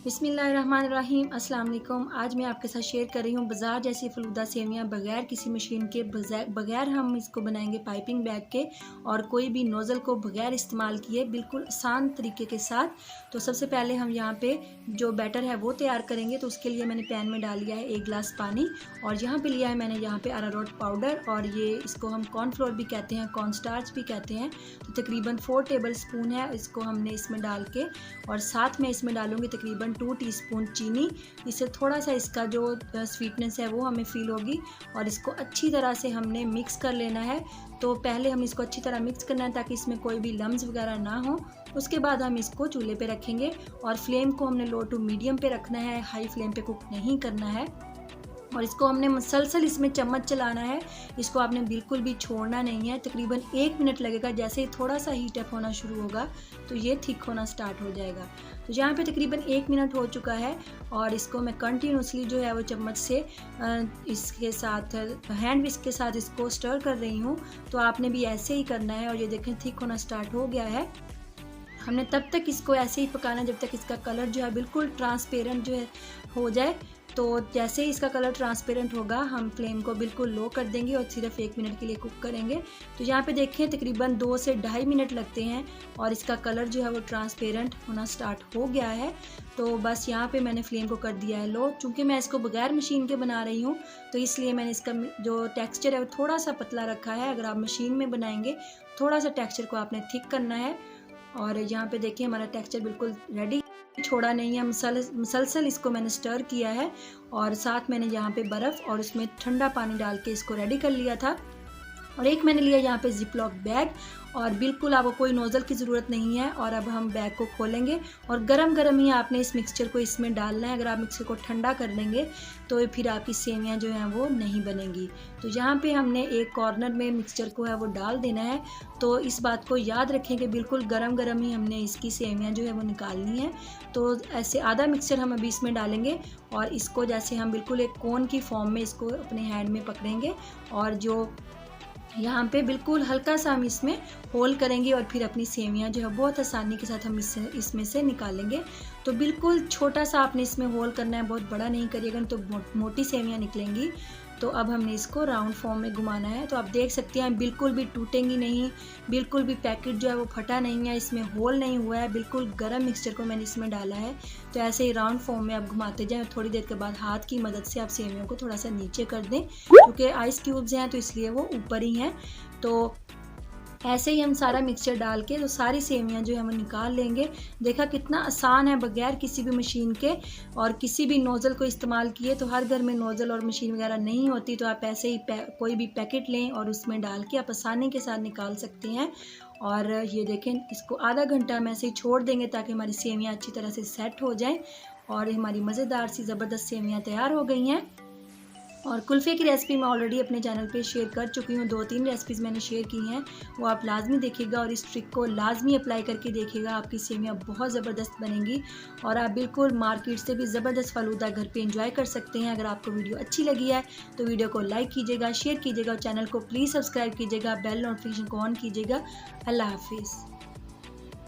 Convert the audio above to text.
बिस्मिल्लाहिर्रहमानिर्रहीम। अस्सलाम वालेकुम। आज मैं आपके साथ शेयर कर रही हूँ बाज़ार जैसी फ़लूदा सेवियाँ बग़ैर किसी मशीन के, बग़ैर हम इसको बनाएंगे पाइपिंग बैग के और कोई भी नोज़ल को बग़ैर इस्तेमाल किए बिल्कुल आसान तरीके के साथ। तो सबसे पहले हम यहाँ पे जो बैटर है वो तैयार करेंगे। तो उसके लिए मैंने पैन में डाल लिया है 1 गिलास पानी और यहाँ पे लिया है मैंने यहाँ पे अरारोट पाउडर और ये इसको हम कॉर्नफ्लोर भी कहते हैं, कॉर्न स्टार्च भी कहते हैं। तो तकरीबन 4 टेबल स्पून है, इसको हमने इसमें डाल के और साथ में इसमें डालूंगी तकरीबन 2 टीस्पून चीनी। इससे थोड़ा सा इसका जो स्वीटनेस है वो हमें फील होगी और इसको अच्छी तरह से हमने मिक्स कर लेना है। तो पहले हम इसको अच्छी तरह मिक्स करना है ताकि इसमें कोई भी लम्स वगैरह ना हो। उसके बाद हम इसको चूल्हे पे रखेंगे और फ्लेम को हमने लो टू मीडियम पे रखना है, हाई फ्लेम पे कुक नहीं करना है। और इसको हमने मुसलसल इसमें चम्मच चलाना है, इसको आपने बिल्कुल भी छोड़ना नहीं है। तकरीबन 1 मिनट लगेगा, जैसे ही थोड़ा सा हीट अप होना शुरू होगा तो ये थिक होना स्टार्ट हो जाएगा। तो यहाँ पे तकरीबन 1 मिनट हो चुका है और इसको मैं कंटिन्यूसली जो है वो चम्मच से इसके साथ हैंड विस्क के साथ इसको स्टर कर रही हूँ। तो आपने भी ऐसे ही करना है और ये देखें थिक होना स्टार्ट हो गया है। हमने तब तक इसको ऐसे ही पकाना जब तक इसका कलर जो है बिल्कुल ट्रांसपेरेंट जो है हो जाए। तो जैसे ही इसका कलर ट्रांसपेरेंट होगा हम फ्लेम को बिल्कुल लो कर देंगे और सिर्फ 1 मिनट के लिए कुक करेंगे। तो यहाँ पे देखें तकरीबन 2 से 2.5 मिनट लगते हैं और इसका कलर जो है वो ट्रांसपेरेंट होना स्टार्ट हो गया है। तो बस यहाँ पे मैंने फ्लेम को कर दिया है लो। चूँकि मैं इसको बगैर मशीन के बना रही हूँ तो इसलिए मैंने इसका जो टेक्स्चर है वो थोड़ा सा पतला रखा है। अगर आप मशीन में बनाएंगे थोड़ा सा टेक्स्चर को आपने थिक करना है। और यहाँ पे देखिए हमारा टेक्सचर बिल्कुल रेडी, छोड़ा नहीं है, मुसलसल इसको मैंने स्टर किया है और साथ मैंने यहाँ पे बर्फ़ और उसमें ठंडा पानी डाल के इसको रेडी कर लिया था। और एक मैंने लिया यहाँ पे जिपलॉक बैग और बिल्कुल आपको कोई नोज़ल की ज़रूरत नहीं है। और अब हम बैग को खोलेंगे और गरम गरम ही आपने इस मिक्सचर को इसमें डालना है। अगर आप मिक्सचर को ठंडा कर लेंगे तो फिर आपकी सेवियाँ जो हैं वो नहीं बनेंगी। तो यहाँ पे हमने एक कॉर्नर में मिक्सचर को है वो डाल देना है। तो इस बात को याद रखें कि बिल्कुल गरम गरम ही हमने इसकी सेवियाँ जो है वो निकालनी है। तो ऐसे आधा मिक्सचर हम अभी इसमें डालेंगे और इसको जैसे हम बिल्कुल एक कोन की फॉर्म में इसको अपने हैंड में पकड़ेंगे और जो यहाँ पे बिल्कुल हल्का सा हम इसमें होल करेंगे और फिर अपनी सेवियाँ जो है बहुत आसानी के साथ हम इसमें से निकालेंगे। तो बिल्कुल छोटा सा आपने इसमें होल करना है, बहुत बड़ा नहीं करिएगा तो मोटी सेवियाँ निकलेंगी। तो अब हमने इसको राउंड फॉर्म में घुमाना है। तो आप देख सकते हैं बिल्कुल भी टूटेंगी नहीं, बिल्कुल भी पैकेट जो है वो फटा नहीं है, इसमें होल नहीं हुआ है। बिल्कुल गर्म मिक्सचर को मैंने इसमें डाला है। तो ऐसे ही राउंड फॉर्म में आप घुमाते जाएं। थोड़ी देर के बाद हाथ की मदद से आप सेवियों को थोड़ा सा नीचे कर दें क्योंकि आइस क्यूब्स हैं तो इसलिए वो ऊपर ही हैं। तो ऐसे ही हम सारा मिक्सचर डाल के तो सारी सेवियाँ जो है हम निकाल लेंगे। देखा कितना आसान है बगैर किसी भी मशीन के और किसी भी नोज़ल को इस्तेमाल किए। तो हर घर में नोज़ल और मशीन वगैरह नहीं होती तो आप ऐसे ही कोई भी पैकेट लें और उसमें डाल के आप आसानी के साथ निकाल सकते हैं। और ये देखें इसको आधा घंटा हम ऐसे ही छोड़ देंगे ताकि हमारी सेवियाँ अच्छी तरह से सेट हो जाएँ और हमारी मज़ेदार सी ज़बरदस्त सेवियाँ तैयार हो गई हैं। और कुल्फ़े की रेसिपी मैं ऑलरेडी अपने चैनल पे शेयर कर चुकी हूँ, 2-3 रेसिपीज़ मैंने शेयर की हैं, वो आप लाजमी देखिएगा और इस ट्रिक को लाजमी अप्लाई करके देखिएगा। आपकी सेवियाँ बहुत ज़बरदस्त बनेंगी और आप बिल्कुल मार्केट से भी ज़बरदस्त फ़लूदा घर पे एंजॉय कर सकते हैं। अगर आपको वीडियो अच्छी लगी है तो वीडियो को लाइक कीजिएगा, शेयर कीजिएगा और चैनल को प्लीज़ सब्सक्राइब कीजिएगा, बेल नोटिफिकेशन को ऑन कीजिएगा। अल्लाह हाफिज़।